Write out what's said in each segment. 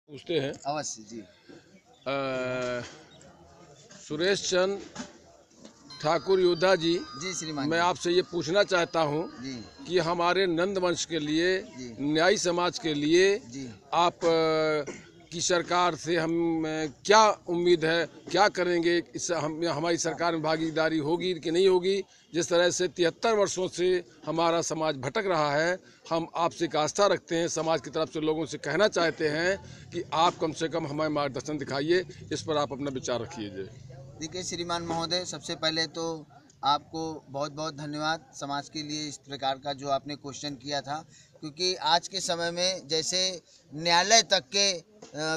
पूछते हैं। अवश्य जी। सुरेश चंद्र ठाकुर योद्धा जी, श्रीमान मैं आपसे ये पूछना चाहता हूँ कि हमारे नंद वंश के लिए, न्यायी समाज के लिए आप की सरकार से हम क्या उम्मीद है, क्या करेंगे? इस हमारी सरकार में भागीदारी होगी कि नहीं होगी? जिस तरह से 73 वर्षों से हमारा समाज भटक रहा है, हम आपसे एक आस्था रखते हैं, समाज की तरफ से लोगों से कहना चाहते हैं कि आप कम से कम हमें मार्गदर्शन दिखाइए। इस पर आप अपना विचार रखिए। देखिए श्रीमान महोदय, सबसे पहले तो आपको बहुत बहुत धन्यवाद समाज के लिए इस प्रकार का जो आपने क्वेश्चन किया था, क्योंकि आज के समय में जैसे न्यायालय तक के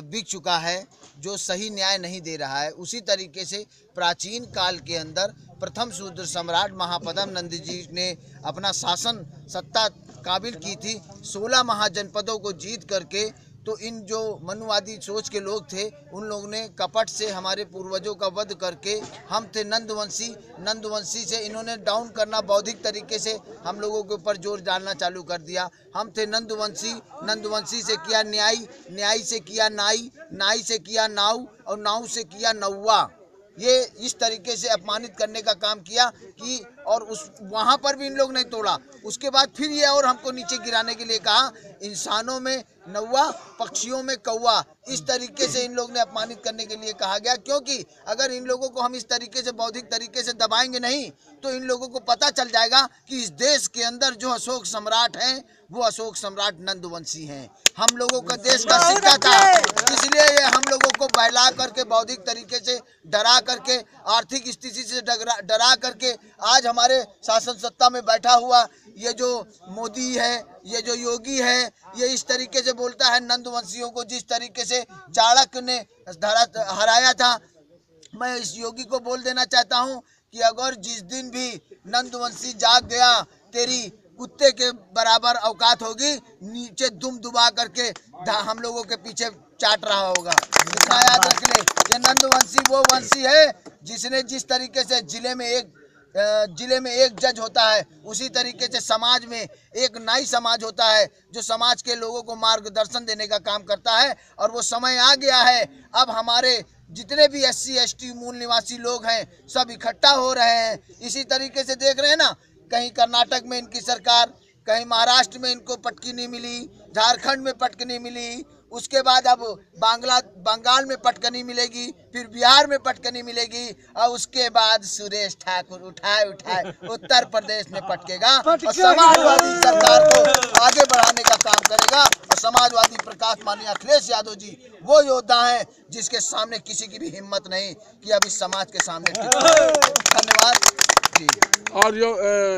बिक चुका है, जो सही न्याय नहीं दे रहा है, उसी तरीके से प्राचीन काल के अंदर प्रथम शूद्र सम्राट महापद्म नंद जी ने अपना शासन सत्ता काबिल की थी। 16 महाजनपदों को जीत करके तो इन जो मनुवादी सोच के लोग थे, उन लोगों ने कपट से हमारे पूर्वजों का वध करके, हम थे नंदवंशी से इन्होंने डाउन करना, बौद्धिक तरीके से हम लोगों के ऊपर जोर डालना चालू कर दिया। हम थे नंदवंशी से किया न्यायी से किया नाई से किया नाव, और नाव से किया नौवा। ये इस तरीके से अपमानित करने का काम किया कि, और उस वहाँ पर भी इन लोग नहीं तोड़ा। उसके बाद फिर ये और हमको नीचे गिराने के लिए कहा, इंसानों में नौवा, पक्षियों में कौवा। इस तरीके से इन लोग ने अपमानित करने के लिए कहा गया, क्योंकि अगर इन लोगों को हम इस तरीके से बौद्धिक तरीके से दबाएंगे नहीं, तो इन लोगों को पता चल जाएगा कि इस देश के अंदर जो अशोक सम्राट हैं, वो अशोक सम्राट नंदवंशी हैं। हम लोगों का देश का सिक्का था, इसलिए ये हम लोगों को बहला करके, बौद्धिक तरीके से डरा करके, आर्थिक स्थिति से डरा करके आज हमारे शासन सत्ता में बैठा हुआ ये जो मोदी है, ये जो योगी है, ये इस तरीके से बोलता है नंदवंशियों को जिस तरीके से चाणक्य ने हराया था। मैं इस योगी को बोल देना चाहता हूँ कि अगर जिस दिन भी नंदवंशी जाग गया, तेरी कुत्ते के बराबर औकात होगी, नीचे दुम दुबा करके हम लोगों के पीछे चाट रहा होगा। इतना याद रख ले, ये नंदवंशी वो वंशी है जिसने जिस तरीके से जिले में एक जज होता है, उसी तरीके से समाज में एक नाई समाज होता है, जो समाज के लोगों को मार्गदर्शन देने का काम करता है। और वो समय आ गया है, अब हमारे जितने भी SC ST मूल निवासी लोग हैं, सब इकट्ठा हो रहे हैं। इसी तरीके से देख रहे हैं ना, कहीं कर्नाटक में इनकी सरकार, कहीं महाराष्ट्र में इनको पटकी नहीं मिली, झारखंड में पटकी नहीं मिली, उसके बाद अब बंगाल में पटकनी मिलेगी, फिर बिहार में पटकनी मिलेगी, और उसके बाद सुरेश ठाकुर उठाए उत्तर प्रदेश में पटकेगा, और समाजवादी सरकार को आगे बढ़ाने का काम करेगा। और समाजवादी प्रकाश माननीय अखिलेश यादव जी वो योद्धा हैं जिसके सामने किसी की भी हिम्मत नहीं कि अब इस समाज के सामने। धन्यवाद जी। और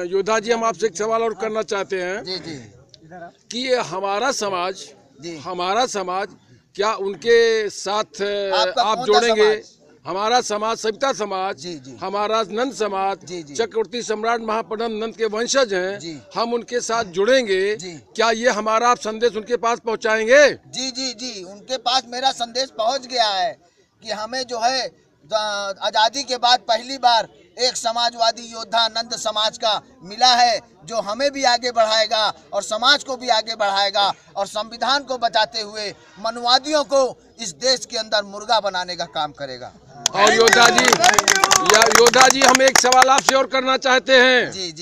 योद्धा जी, हम आपसे एक सवाल और करना चाहते हैं जी कि ये हमारा समाज क्या उनके साथ आप जोड़ेंगे? हमारा समाज सविता समाज, हमारा नंद समाज, चक्रवर्ती सम्राट महापद्म नंद के वंशज हैं, हम उनके साथ जुड़ेंगे। क्या ये हमारा आप संदेश उनके पास पहुंचाएंगे? जी, उनके पास मेरा संदेश पहुंच गया है कि हमें जो है आज़ादी के बाद पहली बार एक समाजवादी योद्धा नंद समाज का मिला है, जो हमें भी आगे बढ़ाएगा और समाज को भी आगे बढ़ाएगा, और संविधान को बचाते हुए मनुवादियों को इस देश के अंदर मुर्गा बनाने का काम करेगा। और योद्धा जी हम एक सवाल आपसे और करना चाहते हैं। जी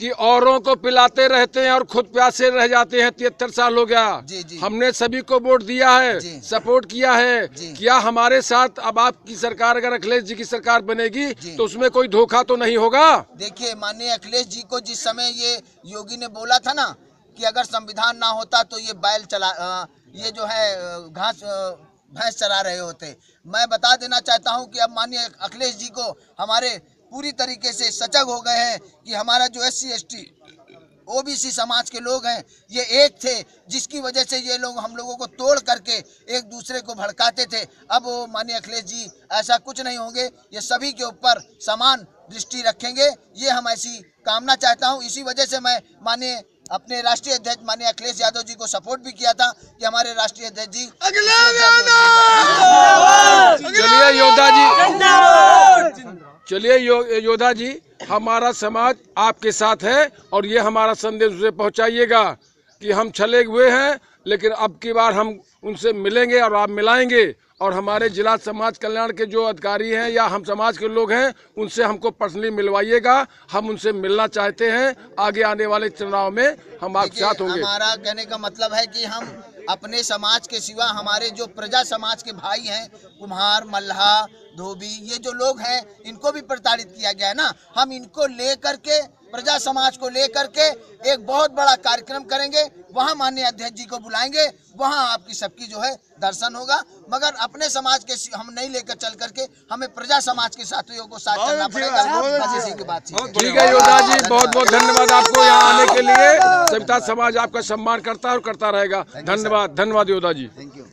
कि औरों को पिलाते रहते हैं और खुद प्यासे रह जाते हैं। 73 साल हो गया, हमने सभी को वोट दिया है, सपोर्ट किया है। क्या हमारे साथ अब आपकी सरकार, अगर अखिलेश जी की सरकार बनेगी, तो उसमें कोई धोखा तो नहीं होगा? देखिए, माननीय अखिलेश जी को जिस समय ये योगी ने बोला था ना कि अगर संविधान ना होता तो ये जो है भैंस चरा रहे होते। मैं बता देना चाहता हूं कि अब माननीय अखिलेश जी को हमारे पूरी तरीके से सजग हो गए हैं कि हमारा जो SC ST OBC समाज के लोग हैं, ये एक थे, जिसकी वजह से ये लोग हम लोगों को तोड़ करके एक दूसरे को भड़काते थे। अब माननीय अखिलेश जी ऐसा कुछ नहीं होंगे, ये सभी के ऊपर समान दृष्टि रखेंगे, ये हम ऐसी कामना चाहता हूँ। इसी वजह से मैं माननीय अपने राष्ट्रीय अध्यक्ष माननीय अखिलेश यादव जी को सपोर्ट भी किया था कि हमारे राष्ट्रीय अध्यक्ष जी। चलिए योद्धा जी, हमारा समाज आपके साथ है, और ये हमारा संदेश उसे पहुंचाइएगा कि हम छले हुए हैं, लेकिन अब की बार हम उनसे मिलेंगे और आप मिलाएंगे, और हमारे जिला समाज कल्याण के जो अधिकारी हैं या हम समाज के लोग हैं उनसे हमको पर्सनली मिलवाइएगा। हम उनसे मिलना चाहते हैं। आगे आने वाले चुनाव में हम आपके साथ होंगे। हमारा कहने का मतलब है कि हम अपने समाज के सिवा हमारे जो प्रजा समाज के भाई हैं, कुम्हार, मल्हा, धोबी, ये जो लोग हैं, इनको भी प्रताड़ित किया गया है ना। हम इनको लेकर के, प्रजा समाज को लेकर के एक बहुत बड़ा कार्यक्रम करेंगे। वहाँ माननीय अध्यक्ष जी को बुलाएंगे, वहाँ आपकी सबकी जो है दर्शन होगा। मगर अपने समाज के हम नहीं लेकर चल करके हमें प्रजा समाज के साथियों को साथ चलना पड़ेगा। बस इसी की बात ठीक है योद्धा जी, बहुत बहुत धन्यवाद आपको यहाँ आने के लिए। सविता समाज आपका सम्मान करता है और करता रहेगा। धन्यवाद, धन्यवाद योद्धा जी। Thank you.